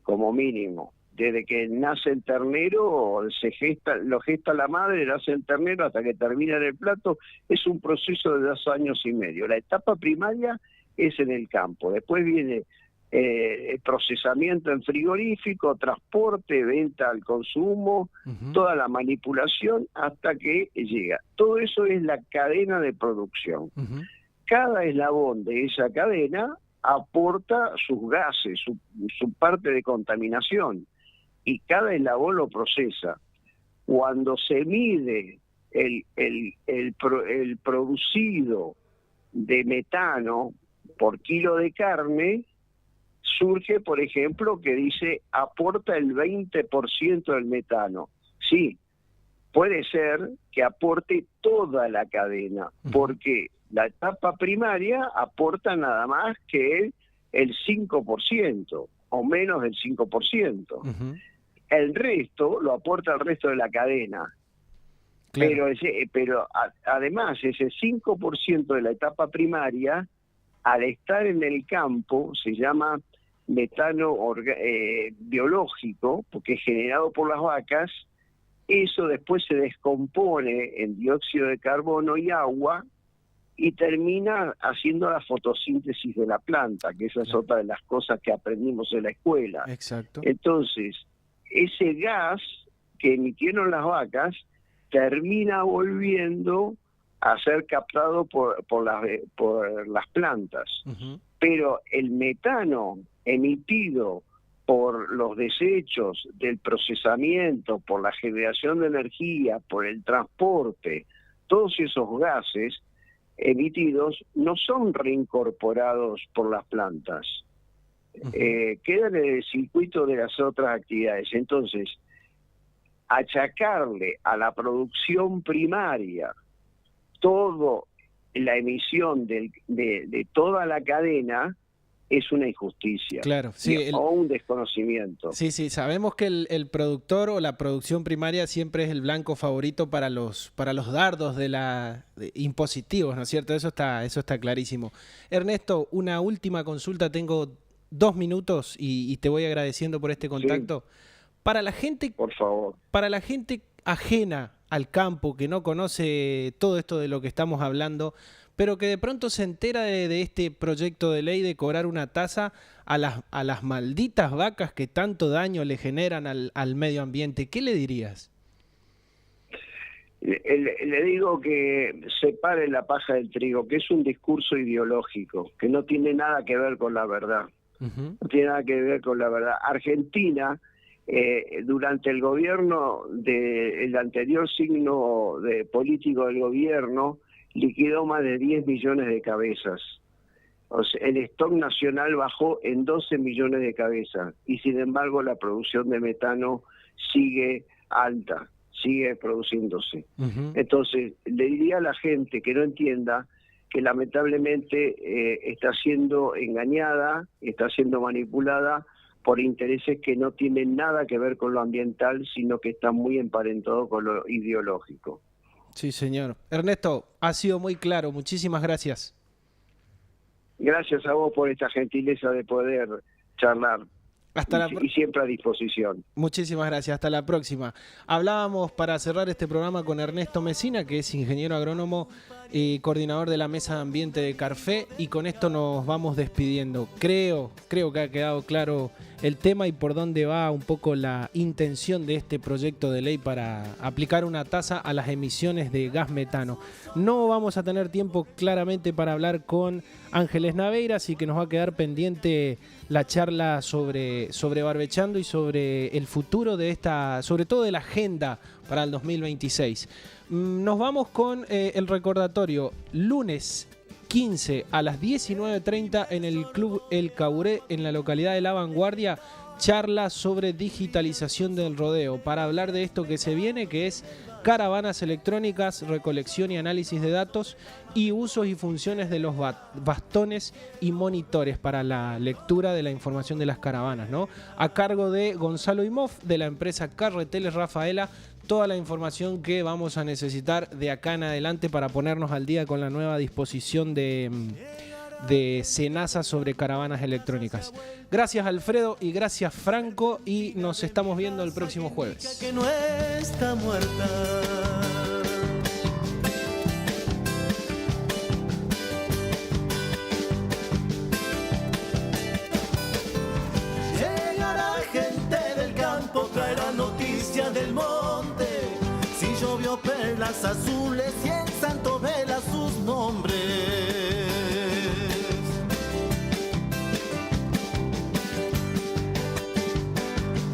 como mínimo, desde que nace el ternero, lo gesta la madre, nace el ternero hasta que termina en el plato, es un proceso de 2 años y medio. La etapa primaria es en el campo, después viene el procesamiento en frigorífico, transporte, venta al consumo, Ujú. toda la manipulación hasta que llega. Todo eso es la cadena de producción. Ujú. Cada eslabón de esa cadena aporta sus gases, su parte de contaminación, y cada eslabón lo procesa. Cuando se mide el producido de metano por kilo de carne, surge, por ejemplo, que dice aporta el 20% del metano. Sí, puede ser que aporte toda la cadena, porque la etapa primaria aporta nada más que el 5% o menos del 5%. Ujú. El resto lo aporta el resto de la cadena. Claro. Pero además ese 5% de la etapa primaria, al estar en el campo, se llama metano biológico, porque es generado por las vacas. Eso después se descompone en dióxido de carbono y agua y termina haciendo la fotosíntesis de la planta, que esa es otra de las cosas que aprendimos en la escuela. Exacto. Entonces, ese gas que emitieron las vacas termina volviendo a ser captado por las plantas. Uh-huh. Pero el metano emitido por los desechos del procesamiento, por la generación de energía, por el transporte, todos esos gases emitidos no son reincorporados por las plantas. Uh-huh. Quedan en el circuito de las otras actividades. Entonces, achacarle a la producción primaria toda la emisión de toda la cadena es una injusticia. Claro, sí, o un desconocimiento. Sí, sabemos que el productor o la producción primaria siempre es el blanco favorito para los dardos impositivos, ¿no es cierto? Eso está clarísimo. Ernesto, una última consulta, tengo 2 minutos y te voy agradeciendo por este contacto. Sí. Para la gente, por favor, para la gente ajena al campo, que no conoce todo esto de lo que estamos hablando, pero que de pronto se entera de este proyecto de ley de cobrar una tasa a las malditas vacas que tanto daño le generan al medio ambiente, ¿qué le dirías? Le digo que separe la paja del trigo, que es un discurso ideológico, que no tiene nada que ver con la verdad. Uh-huh. No tiene nada que ver con la verdad. Argentina, durante el gobierno del anterior signo de político del gobierno, liquidó más de 10 millones de cabezas. O sea, el stock nacional bajó en 12 millones de cabezas y sin embargo la producción de metano sigue alta, sigue produciéndose. Uh-huh. Entonces, le diría a la gente que no entienda que lamentablemente está siendo engañada, está siendo manipulada por intereses que no tienen nada que ver con lo ambiental, sino que están muy emparentados con lo ideológico. Sí, señor. Ernesto, ha sido muy claro. Muchísimas gracias. Gracias a vos por esta gentileza de poder charlar. Y siempre a disposición. Muchísimas gracias. Hasta la próxima. Hablábamos para cerrar este programa con Ernesto Mesina, que es ingeniero agrónomo y coordinador de la Mesa de Ambiente de Carfé, y con esto nos vamos despidiendo. Creo que ha quedado claro el tema y por dónde va un poco la intención de este proyecto de ley para aplicar una tasa a las emisiones de gas metano. No vamos a tener tiempo claramente para hablar con Ángeles Naveira, así que nos va a quedar pendiente la charla sobre Barbechando y sobre el futuro de sobre todo de la agenda para el 2026. Nos vamos con el recordatorio. Lunes 15 a las 19:30 en el Club El Caburé, en la localidad de La Vanguardia, charla sobre digitalización del rodeo, para hablar de esto que se viene, que es caravanas electrónicas, recolección y análisis de datos y usos y funciones de los bastones y monitores para la lectura de la información de las caravanas, ¿no? A cargo de Gonzalo Imhoff, de la empresa Carreteles Rafaela, toda la información que vamos a necesitar de acá en adelante para ponernos al día con la nueva disposición de SENASA sobre caravanas electrónicas. Gracias, Alfredo, y gracias, Franco, y nos estamos viendo el próximo jueves. Que no está muerta. Llegará gente del campo, traerá noticias del monte. Si llovió perlas azules y en Santo